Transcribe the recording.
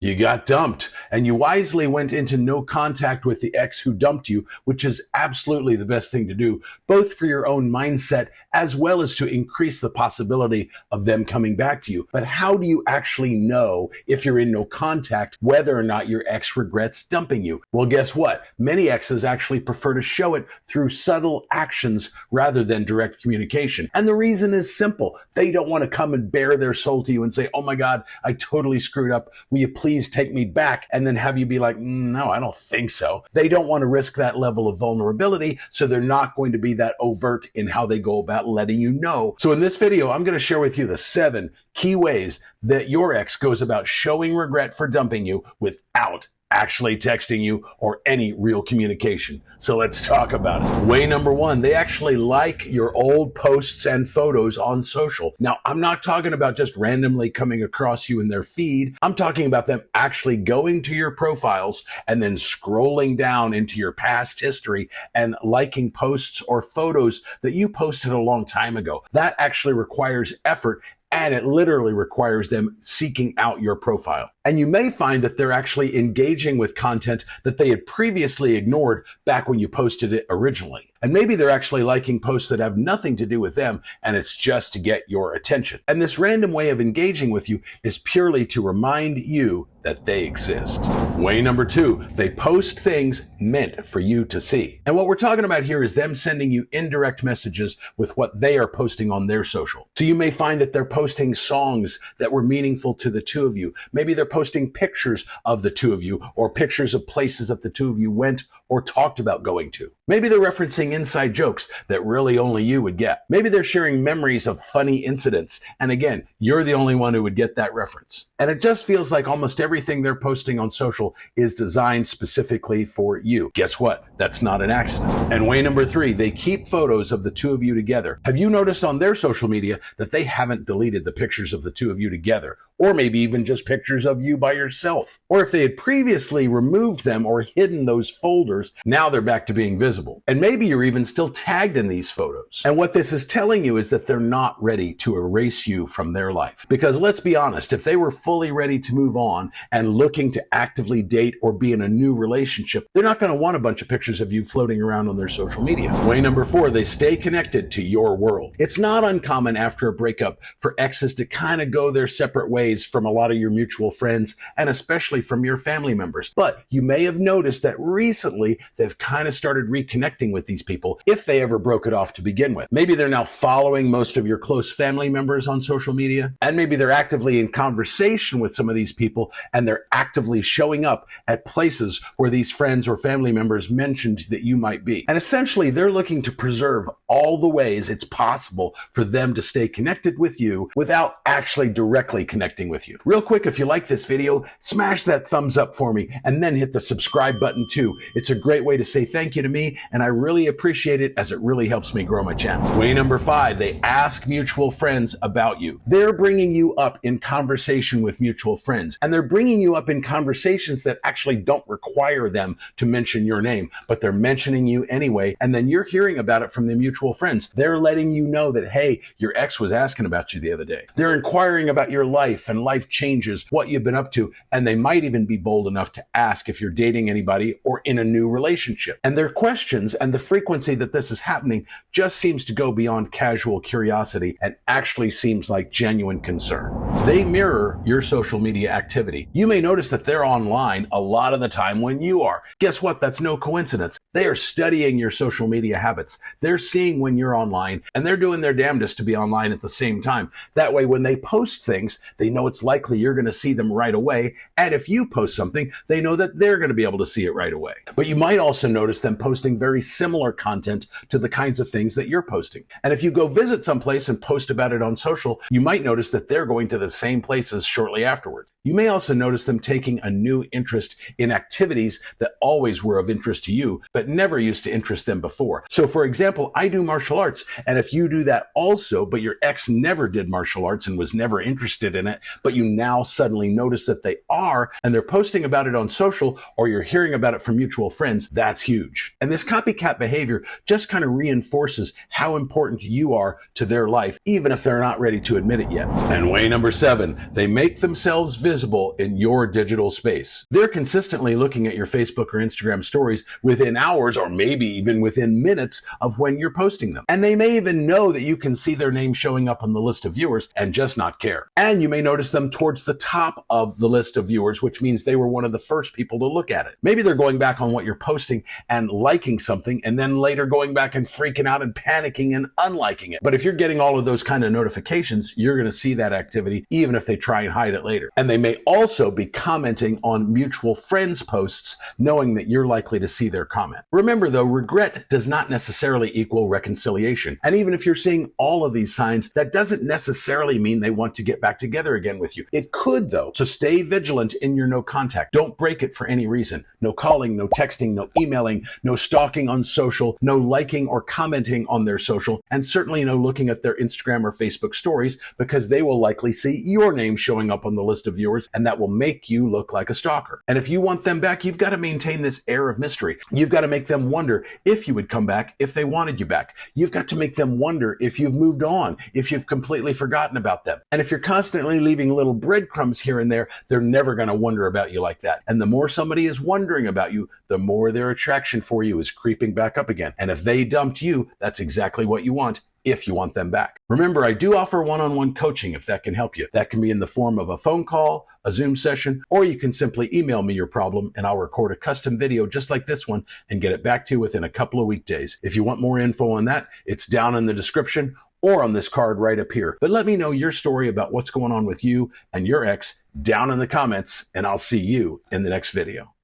You got dumped, and you wisely went into no contact with the ex who dumped you, which is absolutely the best thing to do, both for your own mindset as well as to increase the possibility of them coming back to you. But how do you actually know if you're in no contact whether or not your ex regrets dumping you? Well, guess what? Many exes actually prefer to show it through subtle actions rather than direct communication. And the reason is simple. They don't want to come and bare their soul to you and say, oh my God, I totally screwed up. Will you please take me back? And then have you be like, no, I don't think so. They don't want to risk that level of vulnerability, so they're not going to be that overt in how they go about letting you know. So in this video, I'm going to share with you the 7 key ways that your ex goes about showing regret for dumping you without actually texting you or any real communication. So let's talk about it. Way number 1, they actually like your old posts and photos on social. Now, I'm not talking about just randomly coming across you in their feed. I'm talking about them actually going to your profiles and then scrolling down into your past history and liking posts or photos that you posted a long time ago. That actually requires effort, and it literally requires them seeking out your profile. And you may find that they're actually engaging with content that they had previously ignored back when you posted it originally. And maybe they're actually liking posts that have nothing to do with them, and it's just to get your attention. And this random way of engaging with you is purely to remind you that they exist. Way number 2, they post things meant for you to see. And what we're talking about here is them sending you indirect messages with what they are posting on their social. So you may find that they're posting songs that were meaningful to the two of you. Maybe they're posting pictures of the two of you, or pictures of places that the two of you went or talked about going to. Maybe they're referencing inside jokes that really only you would get. Maybe they're sharing memories of funny incidents. And again, you're the only one who would get that reference. And it just feels like almost everything they're posting on social is designed specifically for you. Guess what? That's not an accident. And way number 3, they keep photos of the two of you together. Have you noticed on their social media that they haven't deleted the pictures of the two of you together? Or maybe even just pictures of you by yourself. Or if they had previously removed them or hidden those folders, now they're back to being visible. And maybe you're even still tagged in these photos. And what this is telling you is that they're not ready to erase you from their life. Because let's be honest, if they were fully ready to move on and looking to actively date or be in a new relationship, they're not going to want a bunch of pictures of you floating around on their social media. Way number 4, they stay connected to your world. It's not uncommon after a breakup for exes to kind of go their separate ways from a lot of your mutual friends and especially from your family members. But you may have noticed that recently they've kind of started reconnecting with these people if they ever broke it off to begin with. Maybe they're now following most of your close family members on social media, and maybe they're actively in conversation with some of these people and they're actively showing up at places where these friends or family members mentioned that you might be. And essentially they're looking to preserve all the ways it's possible for them to stay connected with you without actually directly connecting with you. Real quick, if you like this video, smash that thumbs up for me and then hit the subscribe button too. It's a great way to say thank you to me, and I really appreciate it as it really helps me grow my channel. Way number 5, they ask mutual friends about you. They're bringing you up in conversation with mutual friends, and they're bringing you up in conversations that actually don't require them to mention your name, but they're mentioning you anyway, and then you're hearing about it from the mutual friends. They're letting you know that, hey, your ex was asking about you the other day. They're inquiring about your life and life changes, what you've been up to, and they might even be bold enough to ask if you're dating anybody or in a new relationship. And their questions and the frequency that this is happening just seems to go beyond casual curiosity and actually seems like genuine concern. They mirror your social media activity. You may notice that they're online a lot of the time when you are. Guess what? That's no coincidence. They are studying your social media habits. They're seeing when you're online, and they're doing their damnedest to be online at the same time. That way, when they post things, they know it's likely you're going to see them right away. And if you post something, they know that they're going to be able to see it right away. But you might also notice them posting very similar content to the kinds of things that you're posting. And if you go visit someplace and post about it on social, you might notice that they're going to the same places shortly afterward. You may also notice them taking a new interest in activities that always were of interest to you, but never used to interest them before. So for example, I do martial arts, and if you do that also, but your ex never did martial arts and was never interested in it, but you now suddenly notice that they are, and they're posting about it on social, or you're hearing about it from mutual friends, that's huge. And this copycat behavior just kind of reinforces how important you are to their life, even if they're not ready to admit it yet. And way number 7, they make themselves visible visible in your digital space. They're consistently looking at your Facebook or Instagram stories within hours or maybe even within minutes of when you're posting them. And they may even know that you can see their name showing up on the list of viewers and just not care. And you may notice them towards the top of the list of viewers, which means they were one of the first people to look at it. Maybe they're going back on what you're posting and liking something, and then later going back and freaking out and panicking and unliking it. But if you're getting all of those kind of notifications, you're going to see that activity even if they try and hide it later. And they may also be commenting on mutual friends' posts, knowing that you're likely to see their comment. Remember though, regret does not necessarily equal reconciliation. And even if you're seeing all of these signs, that doesn't necessarily mean they want to get back together again with you. It could though. So stay vigilant in your no contact. Don't break it for any reason. No calling, no texting, no emailing, no stalking on social, no liking or commenting on their social, and certainly no looking at their Instagram or Facebook stories, because they will likely see your name showing up on the list of viewers, and that will make you look like a stalker. And if you want them back, you've got to maintain this air of mystery. You've got to make them wonder if you would come back if they wanted you back. You've got to make them wonder if you've moved on, if you've completely forgotten about them. And if you're constantly leaving little breadcrumbs here and there, they're never going to wonder about you like that. And the more somebody is wondering about you, the more their attraction for you is creeping back up again. And if they dumped you, that's exactly what you want, if you want them back. Remember, I do offer one-on-one coaching if that can help you. That can be in the form of a phone call, a Zoom session, or you can simply email me your problem and I'll record a custom video just like this one and get it back to you within a couple of weekdays. If you want more info on that, it's down in the description or on this card right up here. But let me know your story about what's going on with you and your ex down in the comments, and I'll see you in the next video.